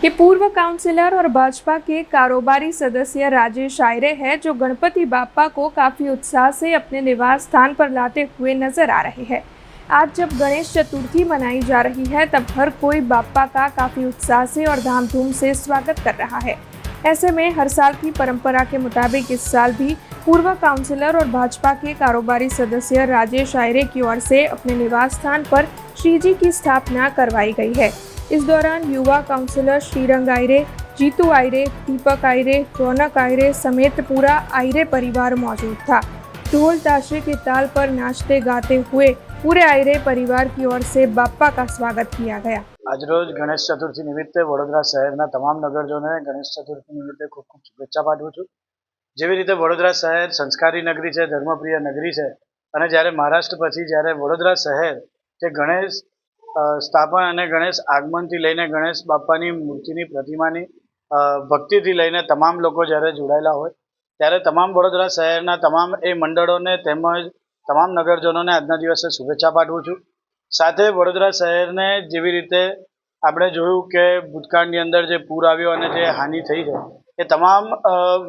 कि पूर्व काउंसलर और भाजपा के कारोबारी सदस्य राजेश आयरे हैं, जो गणपति बाप्पा को काफी उत्साह से अपने निवास स्थान पर लाते हुए नजर आ रहे हैं। आज जब गणेश चतुर्थी मनाई जा रही है, तब हर कोई बाप्पा का काफी उत्साह से और धामधूम से स्वागत कर रहा है। ऐसे में हर साल की परंपरा के मुताबिक इस साल भी पूर्व काउंसलर और भाजपा के कारोबारी सदस्य राजेश आयरे की ओर से अपने निवास स्थान पर श्री जी की स्थापना करवाई गई है। इस दौरान युवा काउंसलर श्रीरंग आयरे, जीतू आयरे, दीपक आयरे, रौनक आयरे समेत पूरा आयरे परिवार मौजूद था। ढोल ताशे के ताल पर नाचते गाते हुए पूरे आयरे परिवार की ओर से बाप्पा का स्वागत किया गया। આજરોજ ગણેશ ચતુર્થી નિમિત્તે વડોદરા શહેરના તમામ નગરજનોને ગણેશ ચતુર્થી નિમિત્તે ખૂબ ખૂબ શુભેચ્છા પાઠવું છું। જેવી રીતે વડોદરા શહેર સંસ્કારી નગરી છે, ધર્મપ્રિય નગરી છે, અને જ્યારે મહારાષ્ટ્ર પછી જ્યારે વડોદરા શહેર જે ગણેશ સ્થાપન અને ગણેશ આગમનથી લઈને ગણેશ બાપ્પાની મૂર્તિની પ્રતિમાની ભક્તિથી લઈને તમામ લોકો જ્યારે જોડાયેલા હોય, ત્યારે તમામ વડોદરા શહેરના તમામ એ મંડળોને તેમજ તમામ નગરજનોને આજના દિવસે શુભેચ્છા પાઠવું છું। સાથે વડોદરા શહેરને જેવી રીતે આપણે જોયું કે ભૂતકાળની અંદર જે પૂર આવ્યો અને જે હાનિ થઈ છે, એ તમામ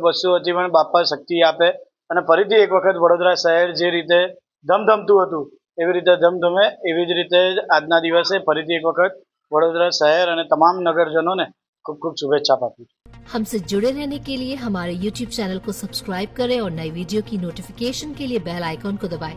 વસ્તુઓથી પણ બાપા શક્તિ આપે અને ફરીથી એક વખત વડોદરા શહેર જે રીતે ધમધમતું હતું એવી રીતે ધમધમે, એવી જ રીતે આજના દિવસે ફરીથી એક વખત વડોદરા શહેર અને તમામ નગરજનોને खूब खूब शुभेच्छा पाती हूँ। हमसे जुड़े रहने के लिए हमारे YouTube चैनल को सब्सक्राइब करें और नई वीडियो की नोटिफिकेशन के लिए बेल आइकॉन को दबाएं।